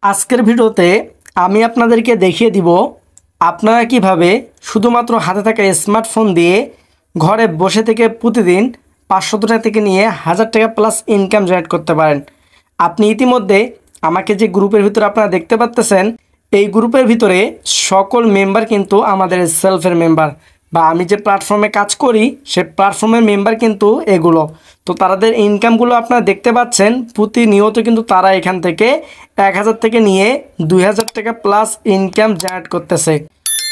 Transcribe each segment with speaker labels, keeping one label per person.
Speaker 1: আজকের ভিডিওতে আমি আপনাদেরকে দেখিয়ে দিব আপনারা কিভাবে শুধুমাত্র হাতে থাকা স্মার্টফোন দিয়ে ঘরে বসে থেকে প্রতিদিন 500 টাকা থেকে নিয়ে 1000 টাকা প্লাস ইনকাম জেনারেট করতে পারেন। আপনি ইতিমধ্যে আমাকে যে গ্রুপের ভিতরে আপনারা দেখতে পাচ্ছেন, এই গ্রুপের ভিতরে সকল মেম্বার কিন্তু আমাদের সেলফের মেম্বার বা আমি যে প্ল্যাটফর্মে কাজ করি সে প্ল্যাটফর্মের মেম্বার কিন্তু এগুলো। তো তাদের ইনকামগুলো আপনারা দেখতে পাচ্ছেন, প্রতিনিয়ত কিন্তু তারা এখান থেকে 1000 থেকে নিয়ে 2000 টাকা প্লাস ইনকাম জেনারেট করতেছে।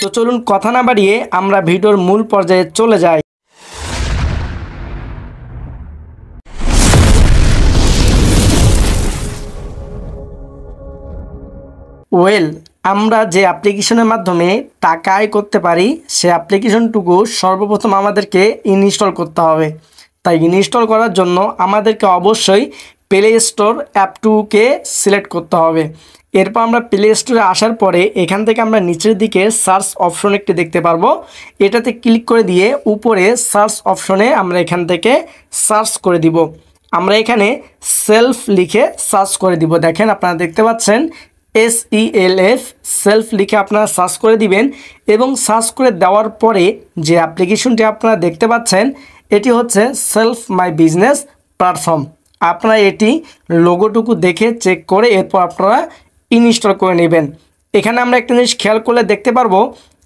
Speaker 1: তো চলুন কথা না বাড়িয়ে আমরা ভিডিওর মূল পর্যায়ে চলে যাই। আমরা যে অ্যাপ্লিকেশনের মাধ্যমে টাকা আয় করতে পারি সে অ্যাপ্লিকেশনটুকু সর্বপ্রথম আমাদেরকে ইনস্টল করতে হবে। তাই ইনস্টল করার জন্য আমাদেরকে অবশ্যই প্লে স্টোর অ্যাপটুকে সিলেক্ট করতে হবে। এরপর আমরা প্লে স্টোরে আসার পরে এখান থেকে আমরা নিচের দিকে সার্চ অপশন একটি দেখতে পারবো, এটাতে ক্লিক করে দিয়ে উপরে সার্চ অপশনে আমরা এখান থেকে সার্চ করে দিব। আমরা এখানে সেলফ লিখে সার্চ করে দিব। দেখেন আপনারা দেখতে পাচ্ছেন SELF সেলফ লিখে আপনারা সার্চ করে দিবেন এবং সার্চ করে দেওয়ার পরে যে অ্যাপ্লিকেশনটি আপনারা দেখতে পাচ্ছেন এটি হচ্ছে সেলফ মাই বিজনেস প্ল্যাটফর্ম। আপনারা এটি লোগোটুকু দেখে চেক করে এরপর আপনারা ইনস্টল করে নেবেন। এখানে আমরা একটা জিনিস খেয়াল করলে দেখতে পারবো,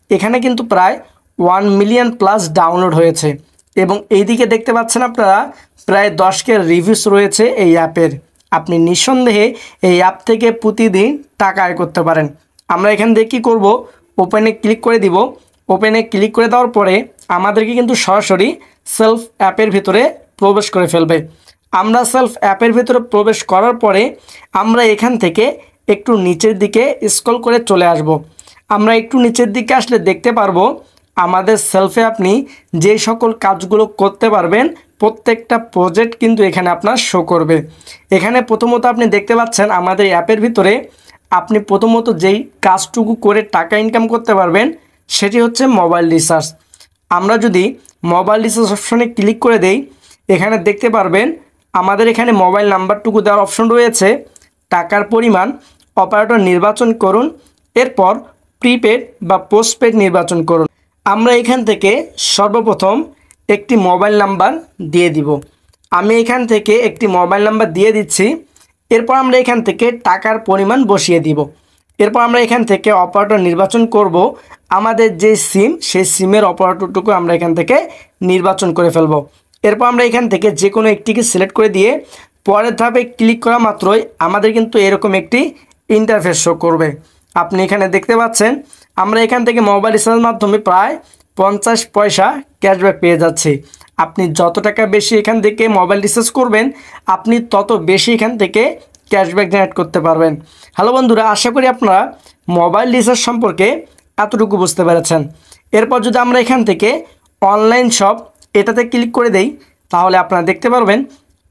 Speaker 1: এখানে কিন্তু প্রায় 1 মিলিয়ন প্লাস ডাউনলোড হয়েছে এবং এইদিকে দেখতে পাচ্ছেন আপনারা প্রায় 10কে রিভিউস রয়েছে এই অ্যাপের। আপনি নিঃসন্দেহে এই অ্যাপ থেকে প্রতিদিন টাকা আয় করতে পারেন। আমরা এখান থেকে কী করবো, ওপেনে ক্লিক করে দিব। ওপেনে ক্লিক করে দেওয়ার পরে আমাদেরকে কিন্তু সরাসরি সেলফ অ্যাপের ভিতরে প্রবেশ করে ফেলবে। আমরা সেলফ অ্যাপের ভিতরে প্রবেশ করার পরে আমরা এখান থেকে একটু নিচের দিকে স্ক্রল করে চলে আসব। আমরা একটু নিচের দিকে আসলে দেখতে পারবো আমাদের সেলফে আপনি যে সকল কাজগুলো করতে পারবেন প্রত্যেকটা প্রজেক্ট কিন্তু এখানে আপনার শো করবে। এখানে প্রথমত আপনি দেখতে পাচ্ছেন আমাদের অ্যাপের ভিতরে আপনি প্রথমত যেই কাজটুকু করে টাকা ইনকাম করতে পারবেন সেটি হচ্ছে মোবাইল রিচার্জ। আমরা যদি মোবাইল রিচার্জ অপশনে ক্লিক করে দেই, এখানে দেখতে পারবেন আমাদের এখানে মোবাইল নাম্বারটুকু দেওয়ার অপশন রয়েছে। টাকার পরিমাণ অপারেটর নির্বাচন করুন, এরপর প্রিপেড বা পোস্টপেড নির্বাচন করুন। আমরা এখান থেকে সর্বপ্রথম একটি মোবাইল নাম্বার দিয়ে দিব। আমি এখান থেকে একটি মোবাইল নাম্বার দিয়ে দিচ্ছি। এরপর আমরা এখান থেকে টাকার পরিমাণ বসিয়ে দিব। এরপর আমরা এখান থেকে অপারেটর নির্বাচন করব। আমাদের যে সিম সেই সিমের অপারেটরটুকু আমরা এখান থেকে নির্বাচন করে ফেলব। এরপর আমরা এখান থেকে যে কোনো একটিকে সিলেক্ট করে দিয়ে পরের ধাপে ক্লিক করা মাত্রই আমাদের কিন্তু এরকম একটি ইন্টারফেস শো করবে। আপনি এখানে দেখতে পাচ্ছেন আমরা এখান থেকে মোবাইল রিচার্জের মাধ্যমে প্রায় 50 পয়সা ক্যাশব্যাক পেয়ে যাচ্ছি। আপনি যত টাকা বেশি এখান থেকে মোবাইল রিচার্জ করবেন আপনি তত বেশি এখান থেকে ক্যাশব্যাক জেনারেট করতে পারবেন। হ্যালো বন্ধুরা, আশা করি আপনারা মোবাইল রিচার্জ সম্পর্কে এতটুকু বুঝতে পেরেছেন। এরপর যদি আমরা এখান থেকে অনলাইন শপ এটাতে ক্লিক করে দেই তাহলে আপনারা দেখতে পারবেন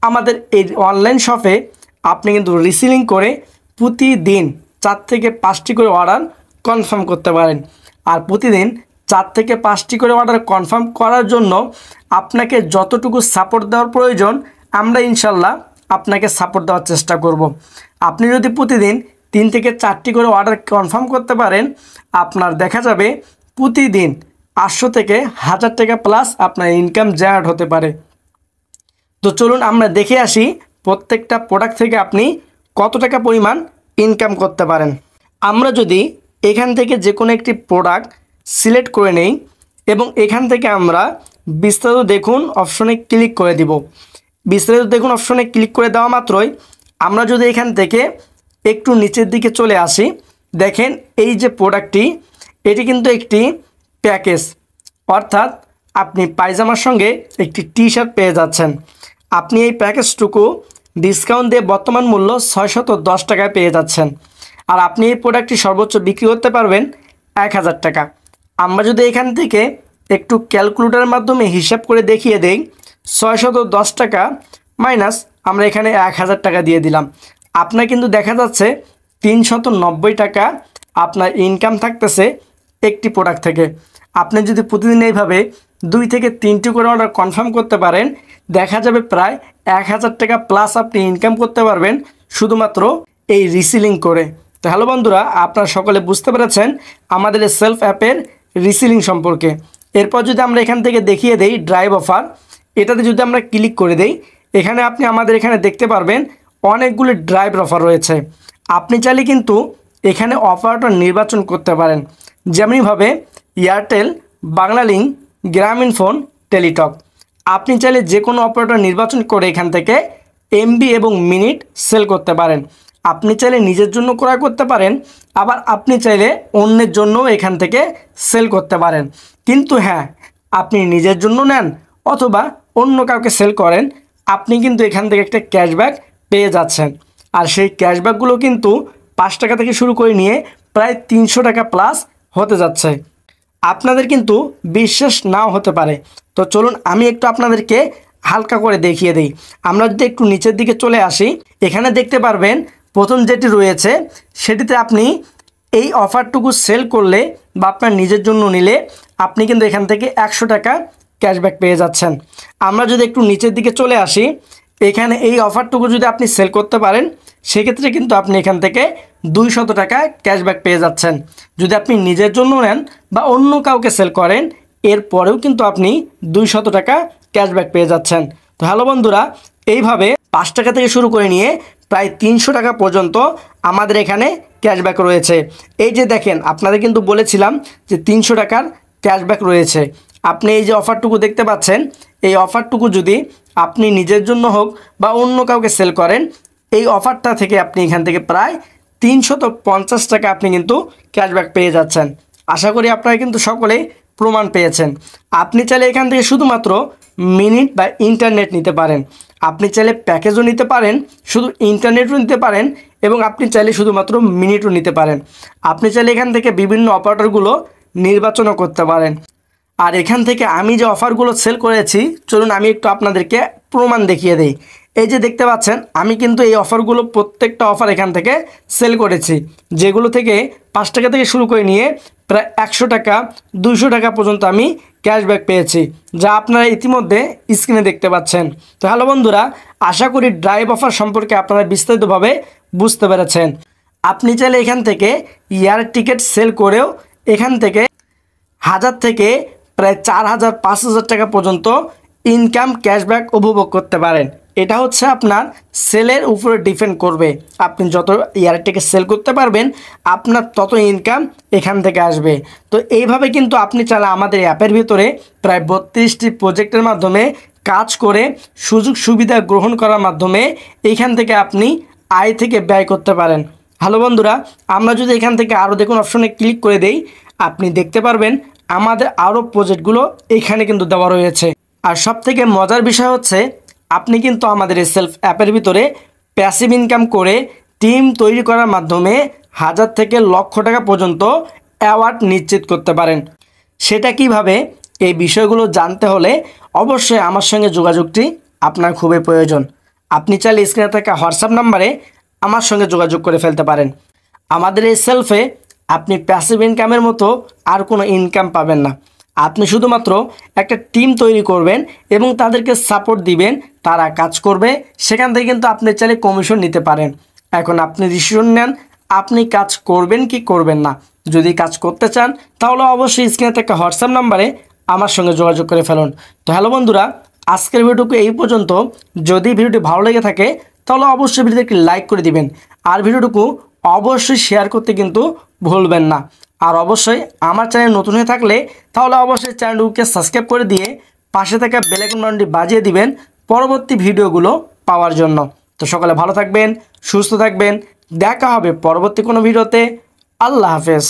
Speaker 1: আমাদের এই অনলাইন শপে আপনি কিন্তু রিসেলিং করে প্রতিদিন 4 থেকে 5টি করে অর্ডার কনফার্ম করতে পারেন। আর প্রতিদিন 4 থেকে 5টি করে অর্ডার কনফার্ম করার জন্য আপনাকে যতটুকু সাপোর্ট দেওয়ার প্রয়োজন আমরা ইনশাল্লাহ আপনাকে সাপোর্ট দেওয়ার চেষ্টা করব। আপনি যদি প্রতিদিন 3 থেকে 4টি করে অর্ডার কনফার্ম করতে পারেন আপনার দেখা যাবে প্রতিদিন 800 থেকে 1000 টাকা প্লাস আপনার ইনকাম জেনারেট হতে পারে। তো চলুন আমরা দেখে আসি প্রত্যেকটা প্রোডাক্ট থেকে আপনি কত টাকা পরিমাণ ইনকাম করতে পারেন। আমরা যদি এখান থেকে যে কোনো একটি প্রোডাক্ট সিলেক্ট করে নেই এবং এখান থেকে আমরা বিস্তারিত দেখুন অপশনে ক্লিক করে দিব। বিস্তারিত দেখুন অপশনে ক্লিক করে দেওয়া মাত্রই আমরা যদি এখান থেকে একটু নিচের দিকে চলে আসি, দেখেন এই যে প্রোডাক্টটি এটি কিন্তু একটি প্যাকেজ, অর্থাৎ আপনি পায়জামার সঙ্গে একটি টি শার্ট পেয়ে যাচ্ছেন। আপনি এই প্যাকেজটুকু ডিসকাউন্ট দিয়ে বর্তমান মূল্য 610 টাকায় পেয়ে যাচ্ছেন। আর আপনি এই প্রোডাক্টটি সর্বোচ্চ বিক্রি করতে পারবেন 1000 টাকা। আমরা যদি এখান থেকে একটু ক্যালকুলেটরের মাধ্যমে হিসাব করে দেখিয়ে দেই, 610 টাকা মাইনাস আমরা এখানে 1000 টাকা দিয়ে দিলাম, আপনার কিন্তু দেখা যাচ্ছে 390 টাকা আপনার ইনকাম থাকতেছে একটি প্রোডাক্ট থেকে। আপনি যদি প্রতিদিন এইভাবে 2 থেকে 3টি করে অর্ডার কনফার্ম করতে পারেন দেখা যাবে প্রায় 1000 টাকা প্লাস আপনি ইনকাম করতে পারবেন শুধুমাত্র এই রিসেলিং করে। তো হ্যালো বন্ধুরা, আপনারা সকলে বুঝতে পেরেছেন আমাদের এই সেলফ অ্যাপের রিসেলিং সম্পর্কে। এরপর যদি আমরা এখান থেকে দেখিয়ে দেই ড্রাইভ অফার, এটাতে যদি আমরা ক্লিক করে দেই, এখানে আপনি আমাদের এখানে দেখতে পারবেন অনেকগুলো ড্রাইভ অফার রয়েছে। আপনি চাইলে কিন্তু এখানে অফারটা নির্বাচন করতে পারেন, যেমনিভাবে এয়ারটেল, বাংলালিংক, গ্রামীণফোন, টেলিটক। আপনি চাইলে যে কোনো অপারেটর নির্বাচন করে এখান থেকে এমবি এবং মিনিট সেল করতে পারেন। আপনি চাইলে নিজের জন্য ক্রয় করতে পারেন, আবার আপনি চাইলে অন্যের জন্য এখান থেকে সেল করতে পারেন। কিন্তু হ্যাঁ, আপনি নিজের জন্য নেন অথবা অন্য কাউকে সেল করেন, আপনি কিন্তু এখান থেকে একটা ক্যাশব্যাক পেয়ে যাচ্ছেন। আর সেই ক্যাশব্যাকগুলো কিন্তু 5 টাকা থেকে শুরু করে নিয়ে প্রায় 300 টাকা প্লাস হতে যাচ্ছে। আপনাদের কিন্তু বিশ্বাস নাও হতে পারে, তো চলুন আমি একটু আপনাদেরকে হালকা করে দেখিয়ে দিই। আমরা যদি একটু নিচের দিকে চলে আসি, এখানে দেখতে পারবেন প্রথম যেটি রয়েছে সেটিতে আপনি এই অফারটুকু সেল করলে বা আপনার নিজের জন্য নিলে আপনি কিন্তু এখান থেকে 100 টাকা ক্যাশব্যাক পেয়ে যাচ্ছেন। আমরা যদি একটু নিচের দিকে চলে আসি, এখানে এই অফারটুকু যদি আপনি সেল করতে পারেন সেক্ষেত্রে কিন্তু আপনি এখান থেকে 200 টাকা ক্যাশব্যাক পেয়ে যাচ্ছেন। যদি আপনি নিজের জন্য নেন বা অন্য কাউকে সেল করেন, এরপরেও কিন্তু আপনি 200 টাকা ক্যাশব্যাক পেয়ে যাচ্ছেন। তো হ্যালো বন্ধুরা, এইভাবে 5 টাকা থেকে শুরু করে নিয়ে প্রায় 300 টাকা পর্যন্ত আমাদের এখানে ক্যাশব্যাক রয়েছে। এই যে দেখেন, আপনাদের কিন্তু বলেছিলাম যে 300 টাকার ক্যাশব্যাক রয়েছে। আপনি এই যে অফারটুকু দেখতে পাচ্ছেন, এই অফারটুকু যদি আপনি নিজের জন্য হোক বা অন্য কাউকে সেল করেন, এই অফারটা থেকে আপনি এখান থেকে প্রায় 350 টাকা আপনি কিন্তু ক্যাশব্যাক পেয়ে যাচ্ছেন। আশা করি আপনারা কিন্তু সকলেই প্রমাণ পেয়েছেন। আপনি চাইলে এখান থেকে শুধুমাত্র মিনিট বা ইন্টারনেট নিতে পারেন, আপনি চাইলে প্যাকেজও নিতে পারেন, শুধু ইন্টারনেটও নিতে পারেন, এবং আপনি চাইলে শুধুমাত্র মিনিটও নিতে পারেন। আপনি চাইলে এখান থেকে বিভিন্ন অপারেটরগুলো নির্বাচনও করতে পারেন। আর এখান থেকে আমি যে অফারগুলো সেল করেছি, চলুন আমি একটু আপনাদেরকে প্রমাণ দেখিয়ে দিই। এই যে দেখতে পাচ্ছেন, আমি কিন্তু এই অফারগুলো প্রত্যেকটা অফার এখান থেকে সেল করেছি, যেগুলো থেকে 5 টাকা থেকে শুরু করে নিয়ে প্রায় 100 টাকা 200 টাকা পর্যন্ত আমি ক্যাশব্যাক পেয়েছি, যা আপনারা ইতিমধ্যে স্ক্রিনে দেখতে পাচ্ছেন। তো হ্যালো বন্ধুরা, আশা করি ড্রাইভ অফার সম্পর্কে আপনারা বিস্তারিতভাবে বুঝতে পেরেছেন। আপনি চাইলে এখান থেকে এয়ার টিকিট সেল করেও এখান থেকে 1000 থেকে প্রায় 4000 5000 টাকা পর্যন্ত ইনকাম ক্যাশব্যাক উপভোগ করতে পারেন। এটা হচ্ছে আপনার সেলের উপরে ডিপেন্ড করবে। আপনি যত এয়ার টিকিট সেল করতে পারবেন, আপনার তত ইনকাম এখান থেকে আসবে। তো এইভাবে কিন্তু আপনি চাইলে আমাদের অ্যাপের ভিতরে প্রায় 32টি প্রজেক্টের মাধ্যমে কাজ করে সুযোগ সুবিধা গ্রহণ করার মাধ্যমে এইখান থেকে আপনি আয় থেকে ব্যয় করতে পারেন। হ্যালো বন্ধুরা, আমরা যদি এখান থেকে আরও দেখুন অপশনে ক্লিক করে দেই, আপনি দেখতে পারবেন আমাদের আরও প্রজেক্টগুলো এখানে কিন্তু দেওয়া রয়েছে। আর সবথেকে মজার বিষয় হচ্ছে, আপনি কিন্তু আমাদের এই সেলফ অ্যাপের ভিতরে প্যাসিভ ইনকাম করে টিম তৈরি করার মাধ্যমে 1000 থেকে লক্ষ টাকা পর্যন্ত অ্যাওয়ার্ড নিশ্চিত করতে পারেন। সেটা কিভাবে, এই বিষয়গুলো জানতে হলে অবশ্যই আমার সঙ্গে যোগাযোগটি আপনার খুবই প্রয়োজন। আপনি চাইলে স্ক্রিনে থাকা হোয়াটসঅ্যাপ নাম্বারে আমার সঙ্গে যোগাযোগ করে ফেলতে পারেন। আমাদের এই সেলফে আপনি প্যাসিভ ইনকামের মতো আর কোনো ইনকাম পাবেন না। আপনি শুধুমাত্র একটা টিম তৈরি করবেন এবং তাদেরকে সাপোর্ট দিবেন, তারা কাজ করবে, সেখান থেকে কিন্তু আপনি চাইলে কমিশন নিতে পারেন। এখন আপনি ডিসিশন নেন, আপনি কাজ করবেন কি করবেন না। যদি কাজ করতে চান তাহলে অবশ্যই স্ক্রিনে থাকা হোয়াটসঅ্যাপ নাম্বারে আমার সঙ্গে যোগাযোগ করে ফেলুন। তো হ্যালো বন্ধুরা, আজকের ভিডিওটুকু এই পর্যন্ত। যদি ভিডিওটি ভালো লেগে থাকে তাহলে অবশ্যই ভিডিওটি একটি লাইক করে দিবেন, আর ভিডিওটুকু অবশ্যই শেয়ার করতে কিন্তু ভুলবেন না। আর অবশ্যই আমার চ্যানেল নতুন হয়ে থাকলে তাহলে অবশ্যই চ্যানেলটিকে সাবস্ক্রাইব করে দিয়ে পাশে থাকা বেল আইকন বাটনটি বাজিয়ে দিবেন পরবর্তী ভিডিওগুলো পাওয়ার জন্য। তো সকলে ভালো থাকবেন, সুস্থ থাকবেন, দেখা হবে পরবর্তী কোনো ভিডিওতে। আল্লাহ হাফেজ।